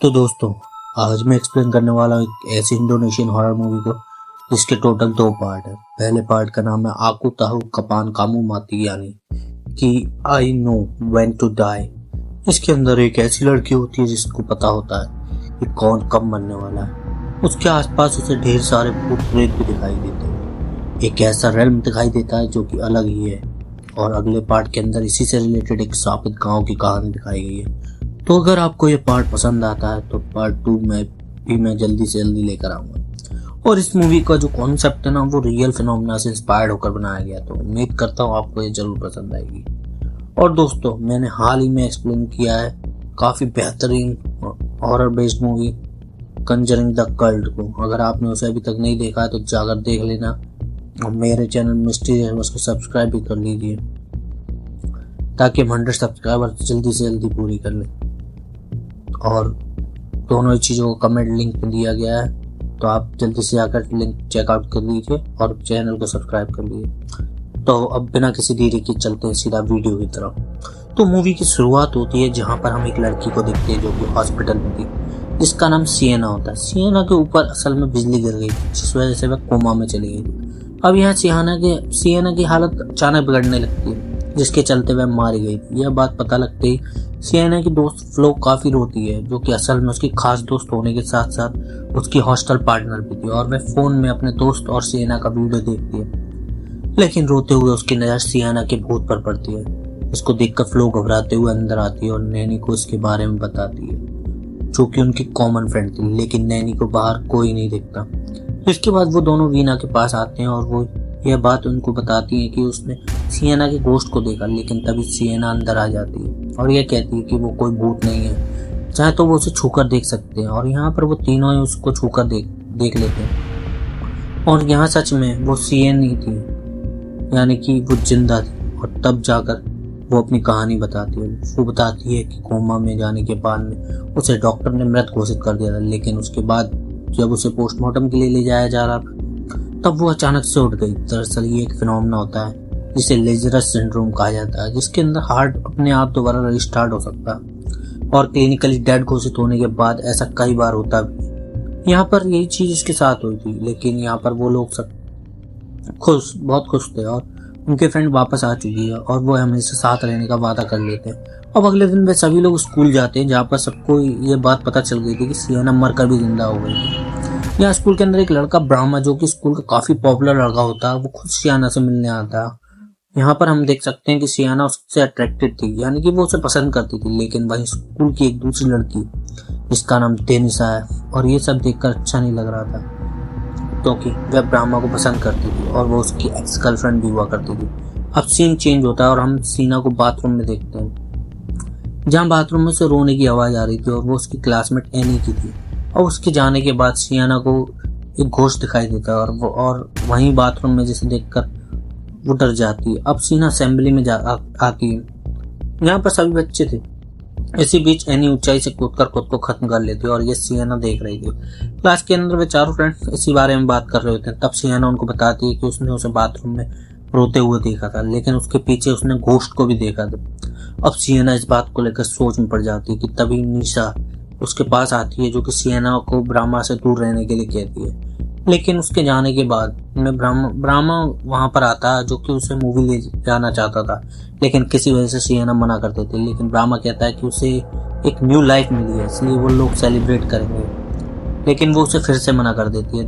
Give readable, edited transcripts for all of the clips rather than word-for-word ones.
तो दोस्तों, आज मैं एक्सप्लेन करने वाला हूँ एक ऐसी इंडोनेशियन हॉरर मूवी को जिसके टोटल 2 पार्ट है। पहले पार्ट का नाम है आकू ताहू कपान कामू माती, यानी कि I know when to die. इसके अंदर एक ऐसी लड़की होती है जिसको पता होता है कि कौन कब मरने वाला है। उसके आसपास उसे ढेर सारे भूत प्रेत भी दिखाई देते हैं। एक ऐसा रेल्म दिखाई देता है जो कि अलग ही है। और अगले पार्ट के अंदर इसी से रिलेटेड एक शापित गांव की कहानी दिखाई गई है। तो अगर आपको ये पार्ट पसंद आता है तो पार्ट 2 में भी मैं जल्दी से जल्दी लेकर आऊंगा। और इस मूवी का जो कॉन्सेप्ट है ना, वो रियल फिनोमेना से इंस्पायर्ड होकर बनाया गया। तो उम्मीद करता हूँ आपको ये जरूर पसंद आएगी। और दोस्तों, मैंने हाल ही में एक्सप्लेन किया है काफी बेहतरीन horror based movie Conjuring the cult को। अगर आपने उसे अभी तक नहीं देखा है तो जाकर देख लेना। और मेरे चैनल मिस्ट्री है उसको सब्सक्राइब भी कर लीजिए ताकि हम 100 सब्सक्राइबर जल्दी से जल्दी पूरी कर लें। और दोनों ही चीज़ों को कमेंट लिंक में दिया गया है, तो आप जल्दी से आकर लिंक चेकआउट कर लीजिए और चैनल को सब्सक्राइब कर लीजिए। तो अब बिना किसी देरी के चलते हैं सीधा वीडियो की तरफ। तो मूवी की शुरुआत होती है जहाँ पर हम एक लड़की को देखते हैं जो कि हॉस्पिटल में थी, जिसका नाम सिएना होता है। सिएना के ऊपर असल में बिजली गिर गई थी, जिस वजह से वह कोमा में चली गई। अब यहाँ सिएना की हालत अचानक बिगड़ने लगती है, जिसके चलते वह मारी गई थी। यह बात पता लगते ही सिएना की दोस्त फ्लो काफी रोती है, जो कि असल में उसकी खास दोस्त होने के साथ साथ उसकी हॉस्टल पार्टनर भी थी। और वह फोन में अपने दोस्त और सिएना का वीडियो देखती है, लेकिन रोते हुए उसकी नजर सिएना के भूत पर पड़ती है। इसको देखकर फ्लो घबराते हुए अंदर आती है और नैनी को इसके बारे में बताती है, जो कि उनकी कॉमन फ्रेंड थी। लेकिन नैनी को बाहर कोई नहीं दिखता। इसके बाद वो दोनों वीना के पास आते हैं और वो यह बात उनको बताती है कि उसने सिएना के गोश्त को देखा। लेकिन तभी सिएना अंदर आ जाती है और यह कहती है कि वो कोई भूत नहीं है, चाहे तो वो उसे छूकर देख सकते हैं। और यहाँ पर वो तीनों ही उसको छूकर देख लेते हैं। और यहाँ सच में वो सिएना ही थी, यानी कि वो जिंदा थी। और तब जाकर वो अपनी कहानी बताती है। वो बताती है कि कोमा में जाने के बाद में उसे डॉक्टर ने मृत घोषित कर दिया था। लेकिन उसके बाद जब उसे पोस्टमार्टम के लिए ले जाया जा रहा था तब वो अचानक से उठ गई। दरअसल ये एक फिनोमेना होता है जिसे लेजरस सिंड्रोम कहा जाता है, जिसके अंदर हार्ट अपने आप दोबारा रिस्टार्ट हो सकता है। और क्लिनिकली डेड घोषित होने के बाद ऐसा कई बार होता भी। यहाँ पर यही चीज इसके साथ हुई थी। लेकिन यहाँ पर वो लोग सब बहुत खुश थे और उनके फ्रेंड वापस आ चुकी है और वो हमेशा साथ रहने का वादा कर लेते हैं। अब अगले दिन वे सभी लोग स्कूल जाते हैं, जहाँ पर सबको ये बात पता चल गई थी कि सिएना मरकर भी जिंदा हो गई थी। यहाँ स्कूल के अंदर एक लड़का ब्राह्मा, जो कि स्कूल का काफी पॉपुलर लड़का होता है, वो खुद सिएना से मिलने आता है। यहाँ पर हम देख सकते हैं कि सिएना उससे अट्रैक्टेड थी, यानी कि वो उसे पसंद करती थी। लेकिन वहीं स्कूल की एक दूसरी लड़की जिसका नाम डेनिसा है, और ये सब देखकर अच्छा नहीं लग रहा था क्योंकि वह ब्राह्मा को पसंद करती थी और वो उसकी एक्स गर्लफ्रेंड भी हुआ करती थी। अब सीन चेंज होता है और हम सीना को बाथरूम में देखते हैं, जहाँ बाथरूम में से रोने की आवाज आ रही थी और वो उसकी क्लासमेट एनी की थी। और उसके जाने के बाद सिएना को एक घोस्ट दिखाई देता है और वहीं बाथरूम में जिसे देखकर वो डर जाती है। अब सीना असेंबली में आती है, यहाँ पर सभी बच्चे थे। इसी बीच एनी ऊंचाई से कूदकर खुद को खत्म कर लेती है और ये सिएना देख रही थी। क्लास के अंदर वे चारों फ्रेंड्स इसी बारे में बात कर रहे होते हैं। तब सिएना उनको बताती है कि उसने उसे बाथरूम में रोते हुए देखा था, लेकिन उसके पीछे उसने घोस्ट को भी देखा था। अब सिएना इस बात को लेकर सोच में पड़ जाती है कि तभी निशा उसके पास आती है, जो कि सिएना को ब्राह्मा से दूर रहने के लिए कहती है। लेकिन उसके जाने के बाद में ब्राह्मा वहां पर आता है, जो कि उसे मूवी ले जाना चाहता था। लेकिन किसी वजह से सिएना मना कर देती है। लेकिन ब्राह्मा कहता है कि उसे एक न्यू लाइफ मिली है, इसलिए वो लोग सेलिब्रेट करेंगे। लेकिन वो उसे फिर से मना कर देती है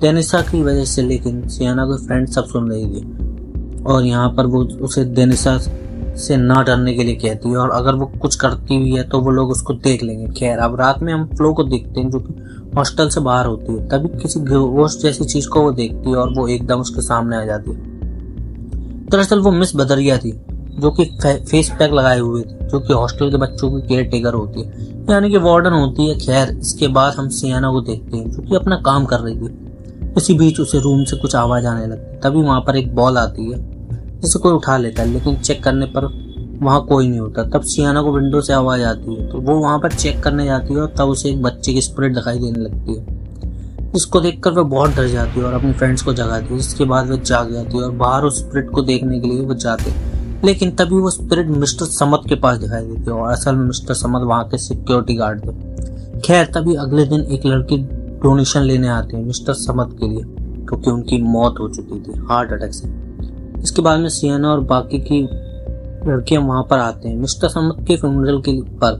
डेनिसा की वजह से। लेकिन सिएना के फ्रेंड सब सुन रही थी और यहाँ पर वो उसे डेनिसा से ना डरने के लिए कहती है, और अगर वो कुछ करती हुई है तो वो लोग उसको देख लेंगे। खैर, अब रात में हम फ्लो को देखते हैं, जो कि हॉस्टल से बाहर होती है। तभी किसी घोस्ट जैसी चीज को वो देखती है और वो एकदम उसके सामने आ जाती है। दरअसल वो मिस बदरिया थी, जो कि फेस पैक लगाए हुए थी, जो कि हॉस्टल के बच्चों की केयर टेकर होती है, यानी कि वार्डन होती है। खैर, इसके बाद हम सिएना को देखते हैं, जो कि अपना काम कर रही थी। इसी बीच उसे रूम से कुछ आवाज आने लगती। तभी वहां पर एक बॉल आती है जिसे कोई उठा लेता है, लेकिन चेक करने पर वहां कोई नहीं होता। तब सिएना को विंडो से आवाज आती है, तो वो वहां पर चेक करने जाती है और तब उसे एक बच्चे की स्पिरिट दिखाई देने लगती है, जिसको देखकर वह बहुत डर जाती है और अपने फ्रेंड्स को जगाती है। इसके बाद वह जाग जाती है और बाहर उस स्पिरिट को देखने के लिए वो जाते हैं। लेकिन तभी वो स्पिरिट मिस्टर समद के पास दिखाई देती है और असल में मिस्टर समद वहाँ के सिक्योरिटी गार्ड थे। खैर तभी अगले दिन एक लड़की डोनेशन लेने आते हैं मिस्टर समद के लिए, क्योंकि उनकी मौत हो चुकी थी हार्ट अटैक से। इसके बाद में सियाना और बाकी की लड़कियां वहां पर आते हैं मिस्टर समद के फ्यूनरल के पर,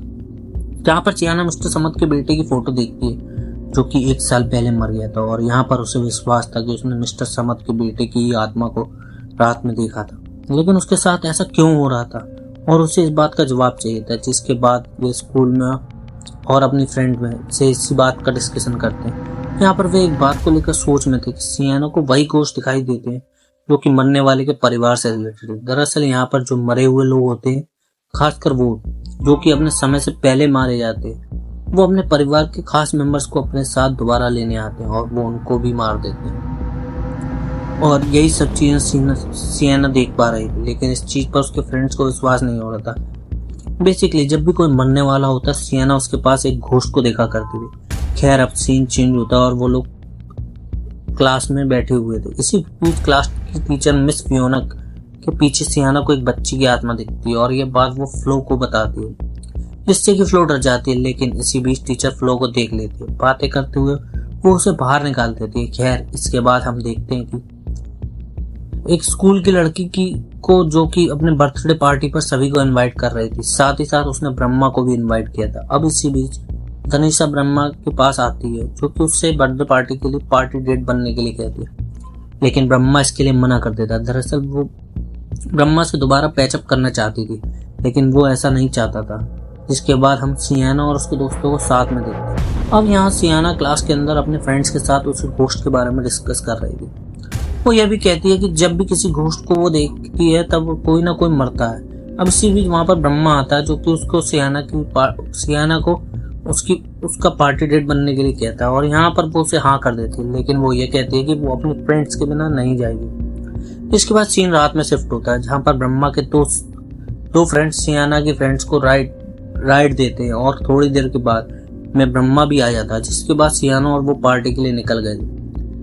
जहाँ पर सियाना मिस्टर समद के बेटे की फोटो देखती है जो कि 1 साल पहले मर गया था, और यहाँ पर उसे विश्वास था कि उसने मिस्टर समद के बेटे की आत्मा को रात में देखा था। लेकिन उसके साथ ऐसा क्यों हो रहा था और उसे इस बात का जवाब चाहिए था। जिसके बाद वे स्कूल में और अपनी फ्रेंड में से इसी बात का डिस्कशन करते हैं। यहाँ पर वे एक बात को लेकर सोच में थे कि सियाना को वही घोस्ट दिखाई देते हैं जो कि मरने वाले के परिवार से रिलेटेड है। दरअसल यहाँ पर जो मरे हुए लोग होते हैं, खासकर वो जो कि अपने समय से पहले मारे जाते हैं, वो अपने परिवार के खास मेंबर्स को अपने साथ दोबारा लेने आते हैं और वो उनको भी मार देते हैं। और यही सब चीजें सियाना देख पा रही थी, लेकिन इस चीज पर उसके फ्रेंड्स को विश्वास नहीं हो रहा था। बेसिकली जब भी कोई मरने वाला होता, सियाना उसके पास एक घोस्ट को देखा करती थी। खैर अब सीन चेंज होता और वो लोग क्लास में बैठे हुए थे। इसी बीच क्लास की टीचर मिस फियोना के पीछे सियाना को एक बच्ची की आत्मा दिखती है और ये बात वो फ्लो को बताती है, जिससे कि फ्लो डर जाती है। लेकिन इसी बीच टीचर फ्लो को देख लेती है। बातें करते हुए वो उसे बाहर निकाल देती है। खैर इसके बाद हम देखते हैं कि एक स्कूल की लड़की को जो कि अपने बर्थडे पार्टी पर सभी को इनवाइट कर रही थी, साथ ही साथ उसने ब्रह्मा को भी इनवाइट किया था। अब इसी बीच तनिषा ब्रह्मा के पास आती है जो कि उससे बर्थडे पार्टी के लिए पार्टी डेट बनने के लिए कहती है, लेकिन ब्रह्मा इसके लिए मना कर देता है। दरअसल वो ब्रह्मा से दोबारा पैचअप करना चाहती थी, लेकिन वो ऐसा नहीं चाहता था। जिसके बाद हम सियाना और उसके दोस्तों को साथ में देखते हैं। अब यहाँ सियाना क्लास के अंदर अपने फ्रेंड्स के साथ उस घोस्ट के बारे में डिस्कस कर रही थी। वो यह भी कहती है कि जब भी किसी घोस्ट को वो देखती है तब कोई ना कोई मरता है। अब इसी बीच वहां पर ब्रह्मा आता है जो कि उसको सियाना को उसका पार्टी डेट बनने के लिए कहता है और यहाँ पर वो उसे हाँ कर देती है, लेकिन वो ये कहती है कि वो अपने फ्रेंड्स के बिना नहीं जाएगी। इसके बाद सीन रात में शिफ्ट होता है, जहाँ पर ब्रह्मा के दो फ्रेंड्स सियाना के फ्रेंड्स को राइड देते हैं और थोड़ी देर के बाद में ब्रह्मा भी आ जाता है, जिसके बाद सियाना और वो पार्टी के लिए निकल गए।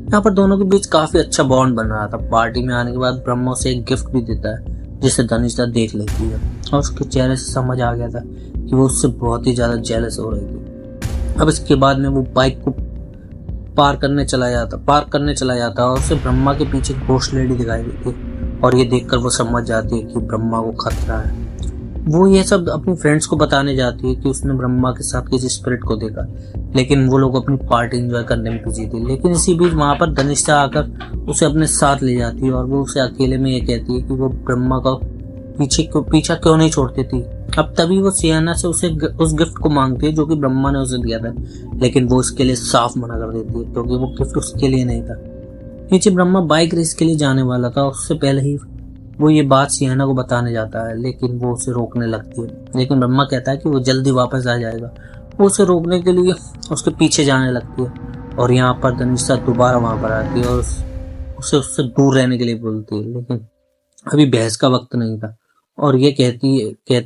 यहाँ पर दोनों के बीच काफी अच्छा बॉन्ड बन रहा था। पार्टी में आने के बाद ब्रह्मा उसे एक गिफ्ट भी देता है जिसे तनिषा देख लेती है और उसके चेहरे से समझ आ गया था कि वो उससे बहुत ही ज्यादा जेलस हो रही थी। अब इसके बाद में वो बाइक को पार्क करने चला जाता और उसे ब्रह्मा के पीछे घोस्ट लेडी दिखाई देती और ये देखकर वो समझ जाती है कि ब्रह्मा को खतरा है। वो ये सब अपनी फ्रेंड्स को बताने जाती है कि उसने ब्रह्मा के साथ किसी स्पिरिट को देखा, लेकिन वो लोग अपनी पार्टी एंजॉय करने में बिजी थे। लेकिन इसी बीच वहां पर तनिषा आकर उसे अपने साथ ले जाती है और वो उसे अकेले में ये कहती है कि वो ब्रह्मा का पीछा क्यों नहीं छोड़ती थी। अब तभी वो सियाना से उस गिफ्ट को मांगती है जो कि ब्रह्मा ने उसे दिया था, लेकिन वो उसके लिए साफ मना कर देती है क्योंकि वो गिफ्ट उसके लिए नहीं था। नीचे ब्रह्मा बाइक रेस के लिए जाने वाला था और उससे पहले ही वो ये बात सियाना को बताने जाता है, लेकिन वो उसे रोकने लगती है। लेकिन ब्रह्मा कहता है कि वो जल्दी वापस आ जाएगा। वो उसे रोकने के लिए उसके पीछे जाने लगती है और यहाँ पर तनिषा दोबारा वहां पर आती है और उसे उससे दूर रहने के लिए बोलती है, लेकिन अभी बहस का वक्त नहीं था और ये कहती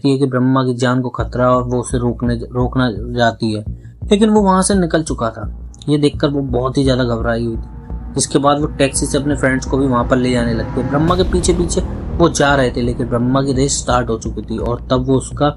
है कि ब्रह्मा की जान को खतरा और वो उसे रोकना जाती है, लेकिन वो वहां से निकल चुका था। ये देखकर वो बहुत ही ज्यादा घबराई हुई थी। जिसके बाद वो टैक्सी से अपने फ्रेंड्स को भी वहां पर ले जाने लगते। ब्रह्मा के पीछे पीछे वो जा रहे थे, लेकिन ब्रह्मा की रेस स्टार्ट हो चुकी थी और तब वो उसका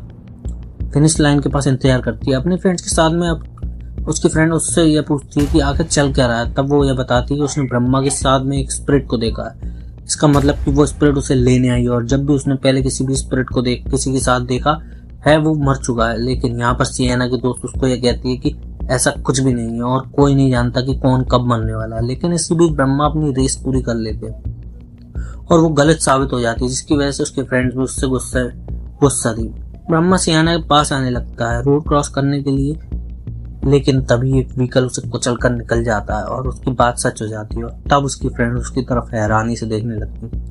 फिनिश लाइन के पास इंतजार करती है अपने फ्रेंड्स के साथ में। अब उसकी फ्रेंड उससे यह पूछती है कि आखिर चल क्या रहा है। तब वो यह बताती है कि उसने ब्रह्मा के साथ में एक स्पिरिट को देखा है। इसका मतलब कि वो स्पिरिट उसे लेने आई और जब भी उसने पहले किसी भी स्पिरिट को किसी के साथ देखा है वो मर चुका है। लेकिन यहाँ पर सियाना की दोस्त उसको यह कहती है कि ऐसा कुछ भी नहीं है और कोई नहीं जानता कि कौन कब मरने वाला है। लेकिन इसी बीच ब्रह्मा अपनी रेस पूरी कर लेते हैं और वो गलत साबित हो जाती है, जिसकी वजह से उसके फ्रेंड्स भी उससे गुस्सा थी। ब्रह्मा सियाना के पास आने लगता है रोड क्रॉस करने के लिए, लेकिन तभी एक व्हीकल उसे कुचल कर निकल जाता है और उसकी बात सच हो जाती है। तब उसकी फ्रेंड उसकी तरफ हैरानी से देखने लगती है,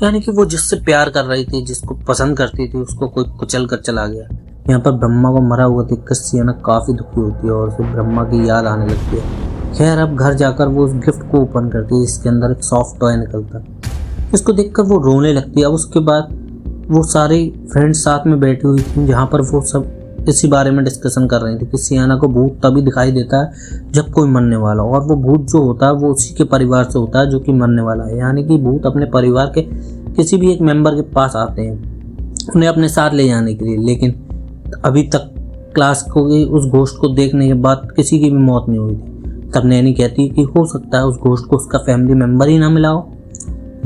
यानी कि वो जिससे प्यार कर रही थी, जिसको पसंद करती थी, उसको कोई कुचल कर चला गया। यहाँ पर ब्रह्मा को मरा हुआ देखकर सियाना काफी दुखी होती है और उसे ब्रह्मा की याद आने लगती है। खैर अब घर जाकर वो उस गिफ्ट को ओपन करती है जिसके अंदर एक सॉफ्ट टॉय निकलता है। इसको देखकर वो रोने लगती है। अब उसके बाद वो सारे फ्रेंड्स साथ में बैठी हुई थी, जहाँ पर वो सब इसी बारे में डिस्कशन कर रही थी कि सियाना को भूत तभी दिखाई देता है जब कोई मरने वाला, और वो भूत जो होता है वो उसी के परिवार से होता है जो कि मरने वाला है। यानी कि भूत अपने परिवार के किसी भी एक मेंबर के पास आते हैं उन्हें अपने साथ ले जाने के लिए, लेकिन अभी तक क्लास को उस घोस्ट को देखने के बाद किसी की भी मौत नहीं हुई थी। तब नैनी कहती है कि हो सकता है उस घोस्ट को उसका फैमिली मेंबर ही ना मिला हो।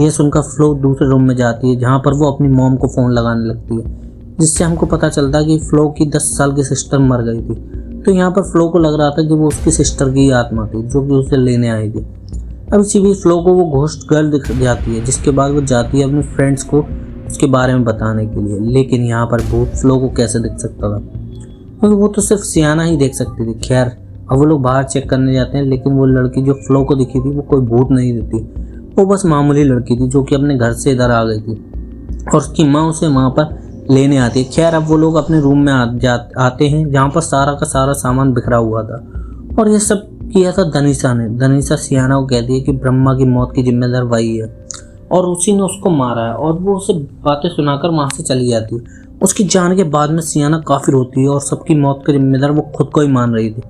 यह सुनकर फ्लो दूसरे रूम में जाती है जहाँ पर वो अपनी मॉम को फ़ोन लगाने लगती है, जिससे हमको पता चलता है कि फ्लो की 10 साल की सिस्टर मर गई थी। तो यहाँ पर फ्लो को लग रहा था कि वो उसकी सिस्टर की आत्मा थी जो कि उसे लेने आई थी। अब इसी बीच फ्लो को वो घोस्ट गर्ल दिख जाती है, जिसके बाद वो जाती है अपने फ्रेंड्स को उसके बारे में बताने के लिए। लेकिन यहाँ पर भूत फ्लो को कैसे दिख सकता था, क्योंकि वो तो सिर्फ सियाना ही देख सकती थी। खैर, अब वो लोग बाहर चेक करने जाते हैं, लेकिन वो लड़की जो फ्लो को दिखी थी वो कोई भूत नहीं थी, वो बस मामूली लड़की थी जो कि अपने घर से इधर आ गई थी और उसकी माँ उसे वहाँ पर लेने आती है। खैर, अब वो लोग अपने रूम में आते हैं जहाँ पर सारा का सारा सामान बिखरा हुआ था, और ये सब किया था दनीसा ने। दनीसा सियाना को कहती है कि ब्रह्मा की मौत की जिम्मेदार वही है और उसी ने उसको मारा है, और वो उसे बातें सुनाकर वहाँ से चली जाती है। उसकी जान के बाद में सियाना काफ़ी रोती है और सबकी मौत का जिम्मेदार वो खुद को ही मान रही थी।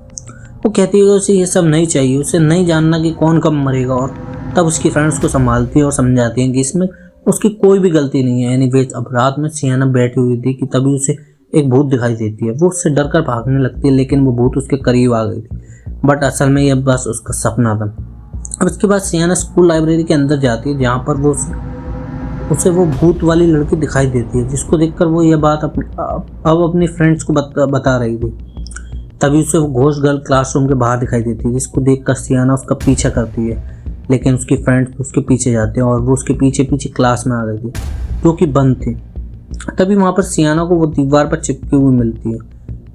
वो कहती है कि उसे ये सब नहीं चाहिए, उसे नहीं जानना कि कौन कब मरेगा, और तब उसकी फ्रेंड्स को संभालती है और समझाती है कि इसमें उसकी कोई भी गलती नहीं है। एनीवेज, अब रात में सियाना बैठी हुई थी कि तभी उसे एक भूत दिखाई देती है। वो उससे डर कर भागने लगती है, लेकिन वो भूत उसके करीब आ गई थी, बट असल में यह बस उसका सपना था। अब इसके बाद सियाना स्कूल लाइब्रेरी के अंदर जाती है जहाँ पर वो उसे वो भूत वाली लड़की दिखाई देती है, जिसको देखकर वो यह बात अब अपनी फ्रेंड्स को बता रही थी। तभी उसे वो घोस्ट गर्ल क्लासरूम के बाहर दिखाई देती है, जिसको देखकर सियाना उसका पीछा करती है, लेकिन उसकी फ्रेंड्स उसके पीछे जाते हैं और वो उसके पीछे पीछे क्लास में आ गई थी जो कि बंद थी। तभी वहाँ पर सियाना को वो दीवार पर चिपकी हुई मिलती है,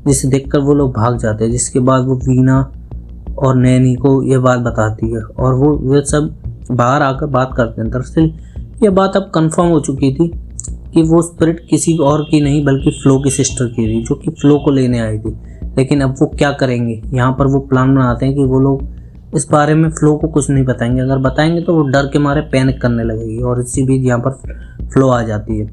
जिसे देखकर वो लोग भाग जाते हैं। जिसके बाद वो वीना और नैनी को यह बात बताती है और वे सब बाहर आकर बात करते हैं। दरअसल यह बात अब कंफर्म हो चुकी थी कि वो स्पिरिट किसी और की नहीं बल्कि फ्लो की सिस्टर की थी, जो कि फ्लो को लेने आई थी। लेकिन अब वो क्या करेंगे, यहाँ पर वो प्लान बनाते हैं कि वो लोग इस बारे में फ्लो को कुछ नहीं बताएंगे। अगर बताएंगे तो वो डर के मारे पैनिक करने लगेगी, और इसी बीच यहाँ पर फ्लो आ जाती है।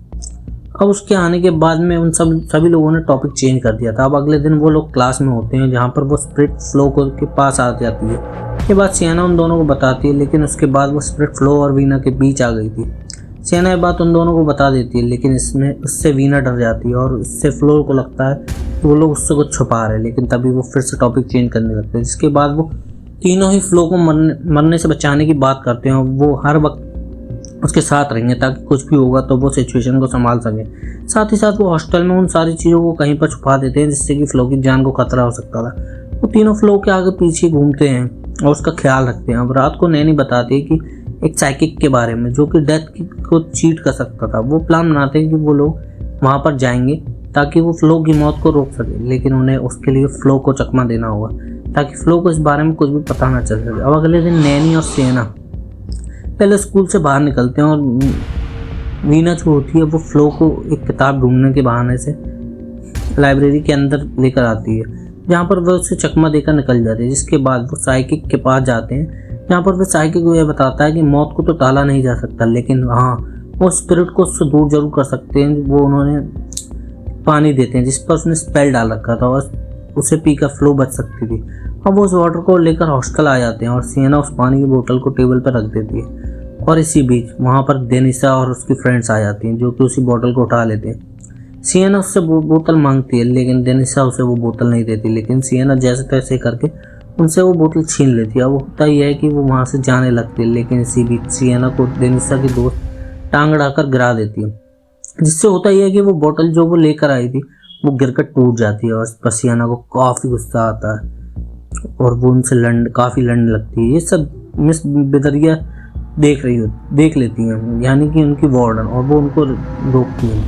अब उसके आने के बाद में उन सभी लोगों ने टॉपिक चेंज कर दिया था। अब अगले दिन वो लोग क्लास में होते हैं जहाँ पर वो स्पिरिट फ्लो के पास आ जाती है। ये बात सियाना उन दोनों को बताती है, लेकिन उसके बाद वो स्पिरिट फ्लो और वीना के बीच आ गई थी। सियाना ये बात उन दोनों को बता देती है, लेकिन उससे वीना डर जाती है और इससे फ्लो को लगता है कि वो लोग उससे कुछ छुपा रहे हैं। लेकिन तभी वो फिर से टॉपिक चेंज करने लगते हैं, जिसके बाद वो तीनों ही फ्लो को मरने से बचाने की बात करते हैं। वो हर वक्त उसके साथ रहेंगे ताकि कुछ भी होगा तो वो सिचुएशन को संभाल सके। साथ ही साथ वो हॉस्टल में उन सारी चीज़ों को कहीं पर छुपा देते हैं जिससे कि फ्लो की जान को खतरा हो सकता था। वो तीनों फ्लो के आगे पीछे घूमते हैं और उसका ख्याल रखते हैं। अब रात को नैनी बताती है कि एक साइकिक के बारे में जो कि डेथ को चीट कर सकता था। वो प्लान बनाते हैं कि वो लोग वहाँ पर जाएंगे ताकि वो फ्लो की मौत को रोक सके, लेकिन उन्हें उसके लिए फ्लो को चकमा देना होगा ताकि फ्लो को इस बारे में कुछ भी पता ना चल सके। अब अगले दिन नैनी और सियाना पहले स्कूल से बाहर निकलते हैं और वीना जो होती है वो फ्लो को एक किताब ढूंढने के बहाने से लाइब्रेरी के अंदर लेकर आती है, जहाँ पर वह उसे चकमा देकर निकल जाती है। जिसके बाद वो साइकिक के पास जाते हैं, जहाँ पर वह साइकिक को यह बताता है कि मौत को तो टाला नहीं जा सकता, लेकिन हाँ वो स्पिरिट को उससे दूर जरूर कर सकते हैं। वो उन्होंने पानी देते हैं जिस पर उसने स्पेल डाल रखा था और उसे पीकर फ्लो बच सकती थी। अब वो उस वाटर को लेकर हॉस्टल आ जाते हैं और सियाना उस पानी की बोतल को टेबल पर रख देती है। और इसी बीच वहाँ पर डेनिसा और उसकी फ्रेंड्स आ जाती हैं जो कि उसी बोतल को उठा लेते हैं। सियाना उससे बोतल मांगती है, लेकिन डेनिसा उसे वो बोतल नहीं देती, लेकिन सियाना जैसे तैसे करके उनसे वो बोतल छीन लेती है। अब होता यह है कि वो वहाँ से जाने लगती है, लेकिन इसी बीच सियाना को डेनिसा की दोस्त टांग अड़ाकर गिरा देती है, जिससे होता यह है कि वो बोतल जो वो लेकर आई थी वो गिरकर टूट जाती है। और सियाना को काफ़ी गुस्सा आता है और वो उनसे काफ़ी लड़ने लगती है। ये सब मिस बिदरिया देख लेती हैं, यानी कि उनकी वार्डन, और वो उनको रोकती है।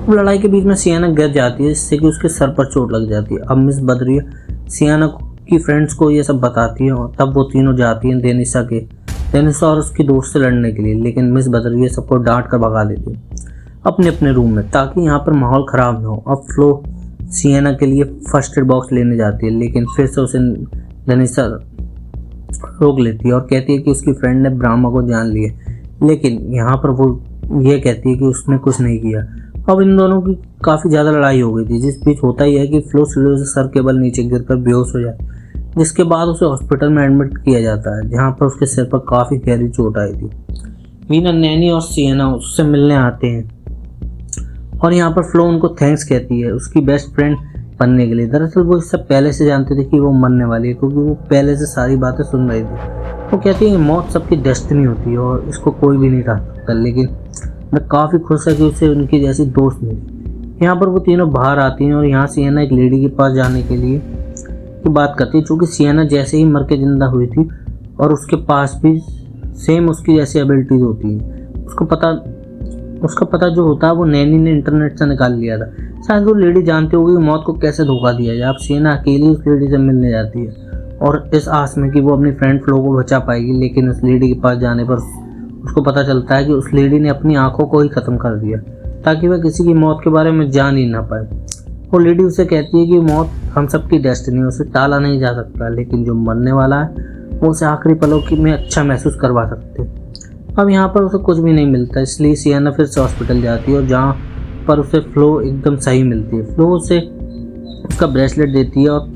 वो लड़ाई के बीच में सियाना गिर जाती है जिससे कि उसके सर पर चोट लग जाती है। अब मिस बदरिया सियाना की फ्रेंड्स को ये सब बताती है और तब वो तीनों जाती हैं डेनिसा और उसकी दोस्त से लड़ने के लिए, लेकिन मिस बदरिया सबको डांट कर भगा देती है अपने अपने रूम में ताकि यहाँ पर माहौल ख़राब ना हो। अब फ्लो सियाना के लिए फर्स्ट एड बॉक्स लेने जाती है, लेकिन फिर से उसे डेनिसा रोक लेती है और कहती है कि उसकी फ्रेंड ने ब्रह्मा को जान लिया, लेकिन यहाँ पर वो ये कहती है कि उसने कुछ नहीं किया। अब इन दोनों की काफ़ी ज़्यादा लड़ाई हो गई थी, जिस बीच होता ही है कि फ्लो स्लो से सर के बल नीचे गिरकर बेहोश हो जाए, जिसके बाद उसे हॉस्पिटल में एडमिट किया जाता है जहाँ पर उसके सिर पर काफ़ी गहरी चोट आई थी। वीना, नैनी और सिएना उससे मिलने आते हैं और यहाँ पर फ्लो उनको थैंक्स कहती है उसकी बेस्ट फ्रेंड बनने के लिए। दरअसल वो इससे पहले से जानते थे कि वो मरने वाली है, क्योंकि वो पहले से सारी बातें सुन रही थी। वो कहती है कि मौत सबकी डेस्टिनी होती है और इसको कोई भी नहीं टाल सकता, लेकिन मैं काफ़ी खुश है कि उसे उनकी जैसी दोस्त मिली। यहाँ पर वो तीनों बाहर आती हैं और यहाँ सिएना एक लेडी के पास जाने के लिए की बात करती है, चूँकि सिएना जैसे ही मर के जिंदा हुई थी और उसके पास भी सेम उसकी जैसी एबिलिटीज होती हैं। उसका पता जो होता है वो नैनी ने इंटरनेट से निकाल लिया था। शायद वो लेडी जानती होगी कि मौत को कैसे धोखा दिया जाए। अब सिएना अकेली उस लेडी से मिलने जाती है और इस आस में कि वो अपनी फ्रेंड फ्लो को बचा पाएगी, लेकिन उस लेडी के पास जाने पर उसको पता चलता है कि उस लेडी ने अपनी आंखों को ही ख़त्म कर दिया ताकि वह किसी की मौत के बारे में जान ही ना पाए। वो लेडी उसे कहती है कि मौत हम सबकी डेस्टिनी है, उसे टाला नहीं जा सकता, लेकिन जो मरने वाला है वो उसे आखिरी पलों की में अच्छा महसूस करवा सकते हैं। अब यहाँ पर उसे कुछ भी नहीं मिलता, इसलिए सिएना फिर से हॉस्पिटल जाती है और जहाँ पर उसे फ्लो एकदम सही मिलती है। फ्लो उसे उसका ब्रेसलेट देती है और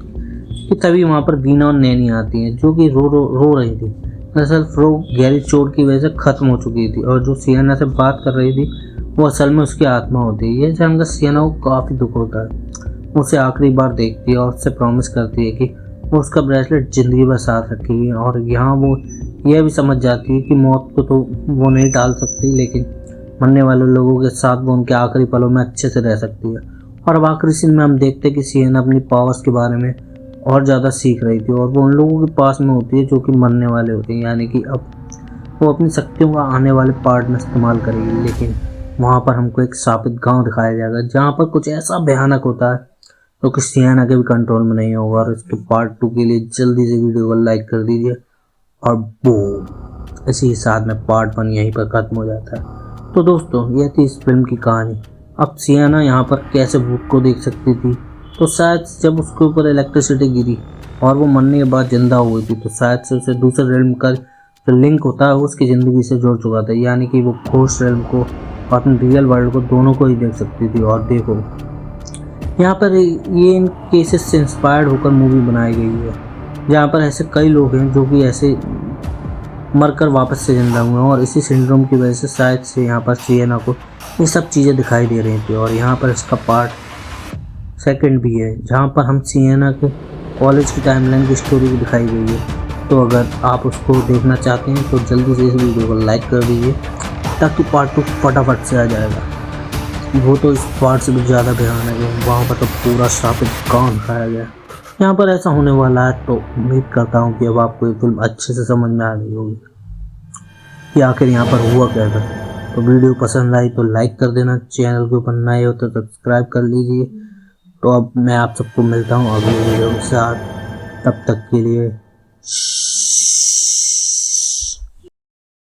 कि तभी वहाँ पर वीना और नैनी आती हैं जो कि रो रही थी। दरअसल फ्लो गहरी चोट की वजह से ख़त्म हो चुकी थी और जो सिएना से बात कर रही थी वो असल में उसकी आत्मा होती है। यह जानकर सिएना को काफ़ी दुख होता है। वो उसे आखिरी बार देखती है और उससे प्रॉमिस करती है कि वो उसका ब्रेसलेट ज़िंदगी भर साथ रखेगी और यहाँ वो यह भी समझ जाती है कि मौत को तो वो नहीं टाल सकती, लेकिन मरने वाले लोगों के साथ वो उनके आखिरी पलों में अच्छे से रह सकती है। और अब आखिरी सीन में हम देखते हैं कि सिएना अपनी पावर्स के बारे में और ज़्यादा सीख रही थी और वो उन लोगों के पास में होती है जो कि मरने वाले होते हैं, यानी कि अब वो अपनी शक्तियों का आने वाले पार्ट में इस्तेमाल करेगी। लेकिन वहाँ पर हमको एक शापित गांव दिखाया जाएगा जहाँ पर कुछ ऐसा भयानक होता है जो कि सिएना के भी कंट्रोल में नहीं होगा। और इसके पार्ट 2 के लिए जल्दी से वीडियो को लाइक कर दीजिए और बूम, इसी के साथ में पार्ट 1 यहीं पर ख़त्म हो जाता है। तो दोस्तों ये थी इस फिल्म की कहानी। अब सिएना यहाँ पर कैसे भूत को देख सकती थी, तो शायद जब उसके ऊपर इलेक्ट्रिसिटी गिरी और वो मरने के बाद जिंदा हो गई थी तो शायद से उसे दूसरे रेल्म का जो लिंक होता है उसकी ज़िंदगी से जुड़ चुका था, यानी कि वो घोस्ट रेल्म को और अपने रियल वर्ल्ड को दोनों को ही देख सकती थी। और देखो यहाँ पर ये इन केसेस से इंस्पायर्ड होकर मूवी बनाई गई है जहाँ पर ऐसे कई लोग हैं जो कि ऐसे मरकर वापस से जिंदा हुए हैं और इसी सिंड्रोम की वजह से शायद से यहाँ पर सिएना को ये सब चीज़ें दिखाई दे रही थी। और यहाँ पर इसका पार्ट 2 भी है जहाँ पर हम सिएना के कॉलेज की टाइमलाइन की स्टोरी भी दिखाई गई है। तो अगर आप उसको देखना चाहते हैं तो जल्दी से इस वीडियो को लाइक कर दीजिए ताकि पार्ट 2 फटाफट से आ जाएगा। वो तो इस पार्ट से भी ज़्यादा भयानक है, वहाँ पर तो पूरा शापित गाँव दिखाया गया। यहाँ पर ऐसा होने वाला है तो उम्मीद करता हूँ कि अब आपको ये फिल्म अच्छे से समझ में आ गई होगी कि आखिर यहाँ पर हुआ क्या था। तो वीडियो पसंद आई तो लाइक कर देना, चैनल के ऊपर नए हो तो सब्सक्राइब कर लीजिए। तो अब मैं आप सबको मिलता हूँ अगले वीडियो के साथ, तब तक के लिए